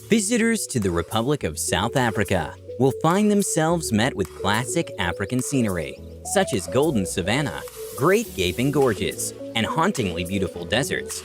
Visitors to the Republic of South Africa will find themselves met with classic African scenery, such as golden savanna, great gaping gorges, and hauntingly beautiful deserts,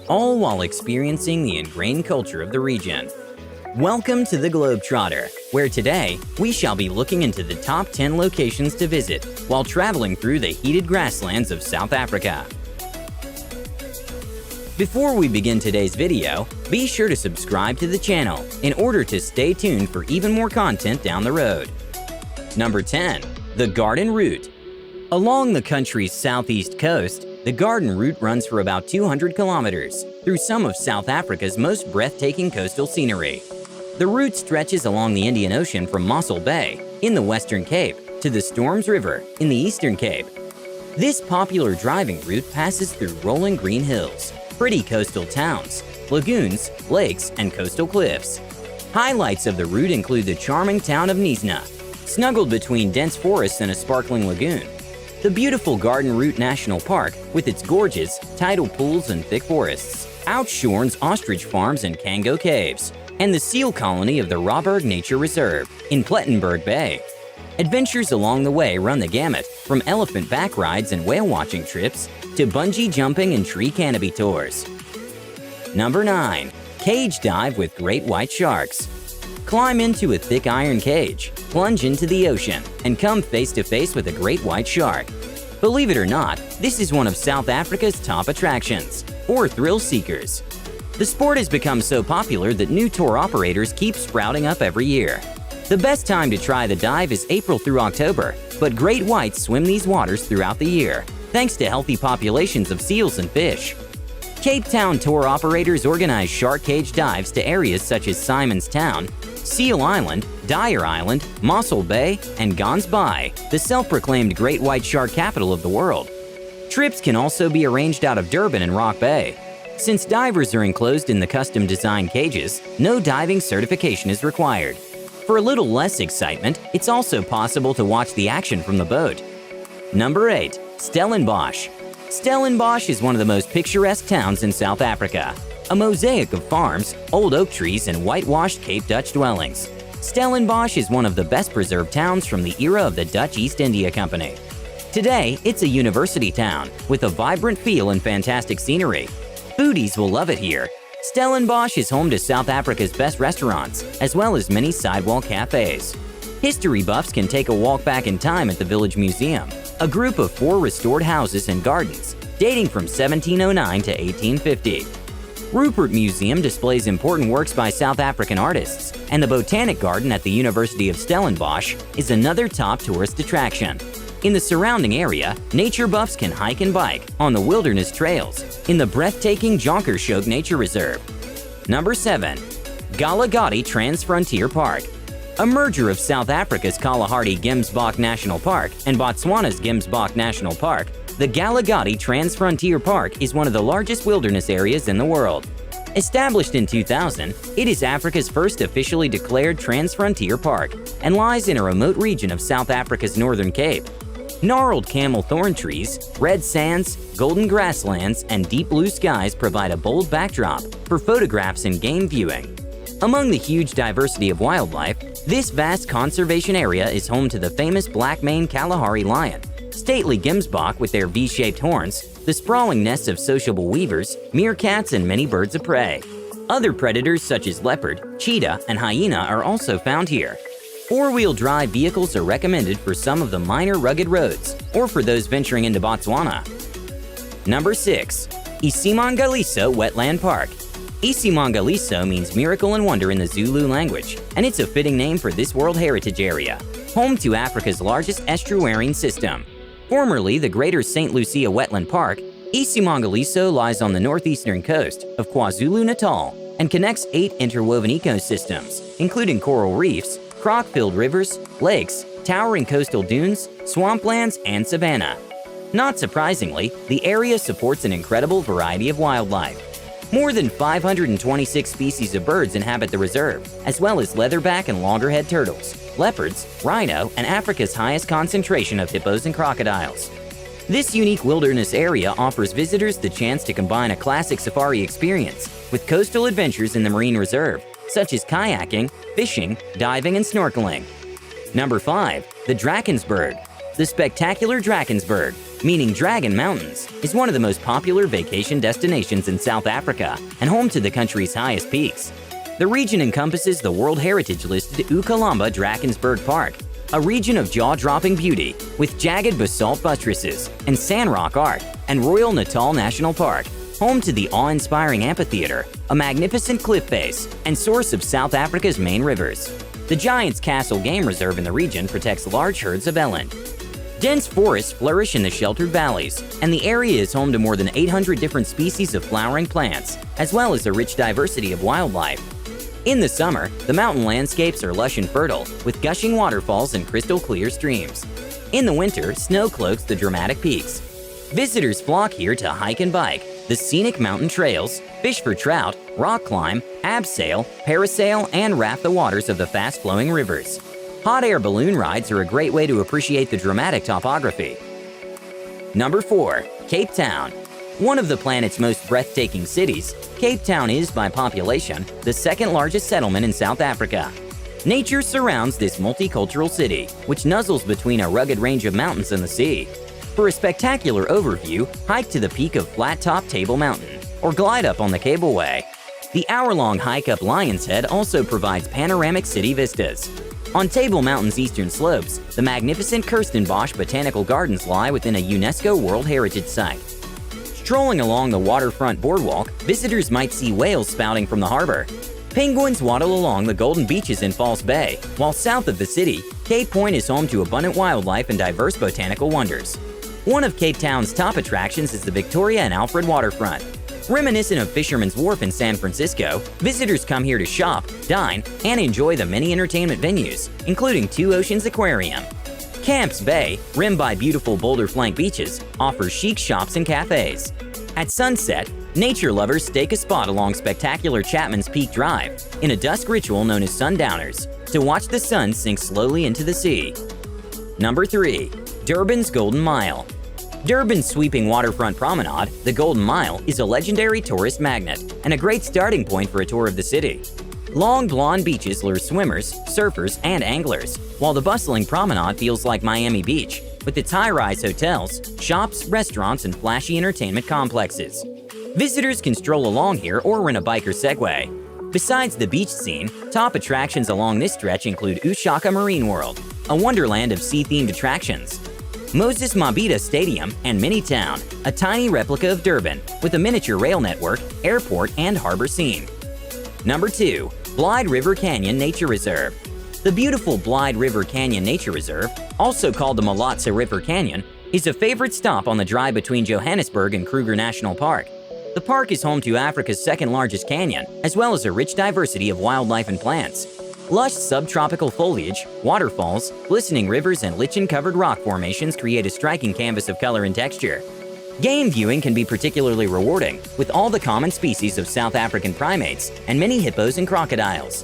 all while experiencing the ingrained culture of the region. Welcome to the Globetrotter, where today we shall be looking into the top 10 locations to visit while traveling through the heated grasslands of South Africa. Before we begin today's video, be sure to subscribe to the channel in order to stay tuned for even more content down the road. Number 10. The Garden Route. Along the country's southeast coast, the Garden Route runs for about 200 kilometers through some of South Africa's most breathtaking coastal scenery. The route stretches along the Indian Ocean from Mossel Bay in the Western Cape to the Storms River in the Eastern Cape. This popular driving route passes through rolling green hills, pretty coastal towns, lagoons, lakes, and coastal cliffs. Highlights of the route include the charming town of Knysna, snuggled between dense forests and a sparkling lagoon, the beautiful Garden Route National Park with its gorges, tidal pools, and thick forests, Oudtshoorn's ostrich farms and Kango caves, and the seal colony of the Rawberg Nature Reserve in Plettenberg Bay. Adventures along the way run the gamut from elephant back rides and whale watching trips to bungee jumping and tree canopy tours. Number 9. Cage dive with great white sharks. Climb into a thick iron cage, plunge into the ocean, and come face to face with a great white shark. Believe it or not, this is one of South Africa's top attractions for thrill seekers. The sport has become so popular that new tour operators keep sprouting up every year. The best time to try the dive is April through October, but great whites swim these waters throughout the year, thanks to healthy populations of seals and fish. Cape Town tour operators organize shark cage dives to areas such as Simon's Town, Seal Island, Dyer Island, Mossel Bay, and Gans Bay, the self-proclaimed great white shark capital of the world. Trips can also be arranged out of Durban and Rock Bay. Since divers are enclosed in the custom-designed cages, no diving certification is required. For a little less excitement, it's also possible to watch the action from the boat. Number 8. Stellenbosch. Stellenbosch is one of the most picturesque towns in South Africa. A mosaic of farms, old oak trees, and whitewashed Cape Dutch dwellings. Stellenbosch is one of the best preserved towns from the era of the Dutch East India Company. Today, it's a university town with a vibrant feel and fantastic scenery. Foodies will love it here. Stellenbosch is home to South Africa's best restaurants, as well as many sidewalk cafes. History buffs can take a walk back in time at the Village Museum, a group of 4 restored houses and gardens dating from 1709 to 1850. Rupert Museum displays important works by South African artists, and the Botanic Garden at the University of Stellenbosch is another top tourist attraction. In the surrounding area, nature buffs can hike and bike on the wilderness trails in the breathtaking Jonkershoek Nature Reserve. Number 7. Galagadi Transfrontier Park. A merger of South Africa's Kalahari Gemsbok National Park and Botswana's Gemsbok National Park, the Galagadi Transfrontier Park is one of the largest wilderness areas in the world. Established in 2000, it is Africa's first officially declared transfrontier park and lies in a remote region of South Africa's Northern Cape. Gnarled camel thorn trees, red sands, golden grasslands, and deep blue skies provide a bold backdrop for photographs and game viewing. Among the huge diversity of wildlife, this vast conservation area is home to the famous black-maned Kalahari lion, stately Gemsbok with their V-shaped horns, the sprawling nests of sociable weavers, meerkats, and many birds of prey. Other predators such as leopard, cheetah, and hyena are also found here. 4-wheel drive vehicles are recommended for some of the minor rugged roads or for those venturing into Botswana. Number 6. Isimangaliso Wetland Park. Isimangaliso means miracle and wonder in the Zulu language, and it's a fitting name for this World Heritage Area, home to Africa's largest estuarine system. Formerly the Greater St. Lucia Wetland Park, Isimangaliso lies on the northeastern coast of KwaZulu-Natal and connects 8 interwoven ecosystems, including coral reefs, croc-filled rivers, lakes, towering coastal dunes, swamplands, and savanna. Not surprisingly, the area supports an incredible variety of wildlife. More than 526 species of birds inhabit the reserve, as well as leatherback and loggerhead turtles, leopards, rhino, and Africa's highest concentration of hippos and crocodiles. This unique wilderness area offers visitors the chance to combine a classic safari experience with coastal adventures in the marine reserve, such as kayaking, fishing, diving, and snorkeling. Number 5. The Drakensberg. The spectacular Drakensberg, meaning Dragon Mountains, is one of the most popular vacation destinations in South Africa and home to the country's highest peaks. The region encompasses the World Heritage-listed Ukalamba Drakensberg Park, a region of jaw-dropping beauty with jagged basalt buttresses and sandrock art, and Royal Natal National Park, home to the awe-inspiring amphitheater, a magnificent cliff face, and source of South Africa's main rivers. The Giant's Castle Game Reserve in the region protects large herds of eland. Dense forests flourish in the sheltered valleys, and the area is home to more than 800 different species of flowering plants, as well as a rich diversity of wildlife. In the summer, the mountain landscapes are lush and fertile, with gushing waterfalls and crystal-clear streams. In the winter, snow cloaks the dramatic peaks. Visitors flock here to hike and bike the scenic mountain trails, fish for trout, rock climb, abseil, parasail, and raft the waters of the fast-flowing rivers. Hot air balloon rides are a great way to appreciate the dramatic topography. Number 4. Cape Town. One of the planet's most breathtaking cities, Cape Town is, by population, the second largest settlement in South Africa. Nature surrounds this multicultural city, which nuzzles between a rugged range of mountains and the sea. For a spectacular overview, hike to the peak of Flat-Top Table Mountain, or glide up on the cableway. The hour-long hike up Lion's Head also provides panoramic city vistas. On Table Mountain's eastern slopes, the magnificent Kirstenbosch Botanical Gardens lie within a UNESCO World Heritage Site. Strolling along the waterfront boardwalk, visitors might see whales spouting from the harbor. Penguins waddle along the golden beaches in False Bay, while south of the city, Cape Point is home to abundant wildlife and diverse botanical wonders. One of Cape Town's top attractions is the Victoria and Alfred waterfront. Reminiscent of Fisherman's Wharf in San Francisco, visitors come here to shop, dine, and enjoy the many entertainment venues, including Two Oceans Aquarium. Camps Bay, rimmed by beautiful boulder-flanked beaches, offers chic shops and cafes. At sunset, nature lovers stake a spot along spectacular Chapman's Peak Drive in a dusk ritual known as Sundowners to watch the sun sink slowly into the sea. Number 3. Durban's Golden Mile. Durban's sweeping waterfront promenade, the Golden Mile, is a legendary tourist magnet and a great starting point for a tour of the city. Long blonde beaches lure swimmers, surfers, and anglers, while the bustling promenade feels like Miami Beach, with its high-rise hotels, shops, restaurants, and flashy entertainment complexes. Visitors can stroll along here or rent a bike or Segway. Besides the beach scene, top attractions along this stretch include Ushaka Marine World, a wonderland of sea-themed attractions, Moses Mabhida Stadium, and Minitown, a tiny replica of Durban with a miniature rail network, airport, and harbor scene. Number 2. Blyde River Canyon Nature Reserve. The beautiful Blyde River Canyon Nature Reserve, also called the Malotsa River Canyon, is a favorite stop on the drive between Johannesburg and Kruger National Park. The park is home to Africa's second-largest canyon, as well as a rich diversity of wildlife and plants. Lush subtropical foliage, waterfalls, glistening rivers, and lichen-covered rock formations create a striking canvas of color and texture. Game viewing can be particularly rewarding, with all the common species of South African primates and many hippos and crocodiles.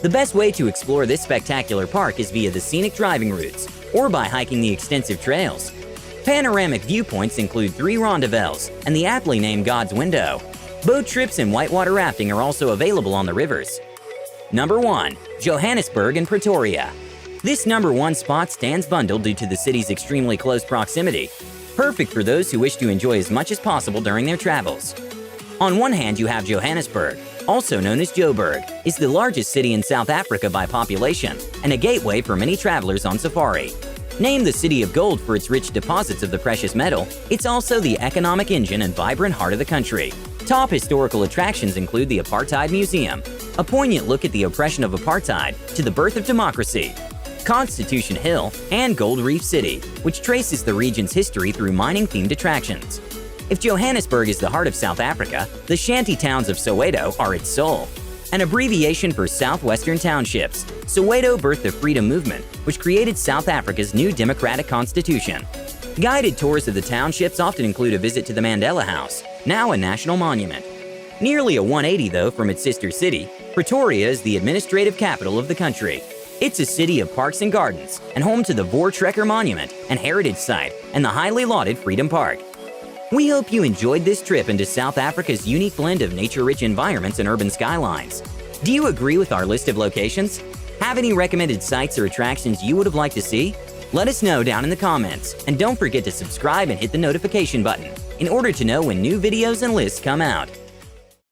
The best way to explore this spectacular park is via the scenic driving routes, or by hiking the extensive trails. Panoramic viewpoints include 3 rondavels and the aptly named God's Window. Boat trips and whitewater rafting are also available on the rivers. Number 1. Johannesburg and Pretoria. This number 1 spot stands bundled due to the city's extremely close proximity, perfect for those who wish to enjoy as much as possible during their travels. On one hand, you have Johannesburg, also known as Joburg, is the largest city in South Africa by population and a gateway for many travelers on safari. Named the City of Gold for its rich deposits of the precious metal, it's also the economic engine and vibrant heart of the country. Top historical attractions include the Apartheid Museum, a poignant look at the oppression of apartheid to the birth of democracy, Constitution Hill, and Gold Reef City, which traces the region's history through mining-themed attractions. If Johannesburg is the heart of South Africa, the shanty towns of Soweto are its soul. An abbreviation for Southwestern Townships, Soweto birthed the freedom movement, which created South Africa's new democratic constitution. Guided tours of the townships often include a visit to the Mandela House, now a national monument. Nearly a 180 though from its sister city, Pretoria is the administrative capital of the country. It's a city of parks and gardens, and home to the Voortrekker Monument and Heritage Site, and the highly lauded Freedom Park. We hope you enjoyed this trip into South Africa's unique blend of nature-rich environments and urban skylines. Do you agree with our list of locations? Have any recommended sites or attractions you would have liked to see? Let us know down in the comments, and don't forget to subscribe and hit the notification button in order to know when new videos and lists come out.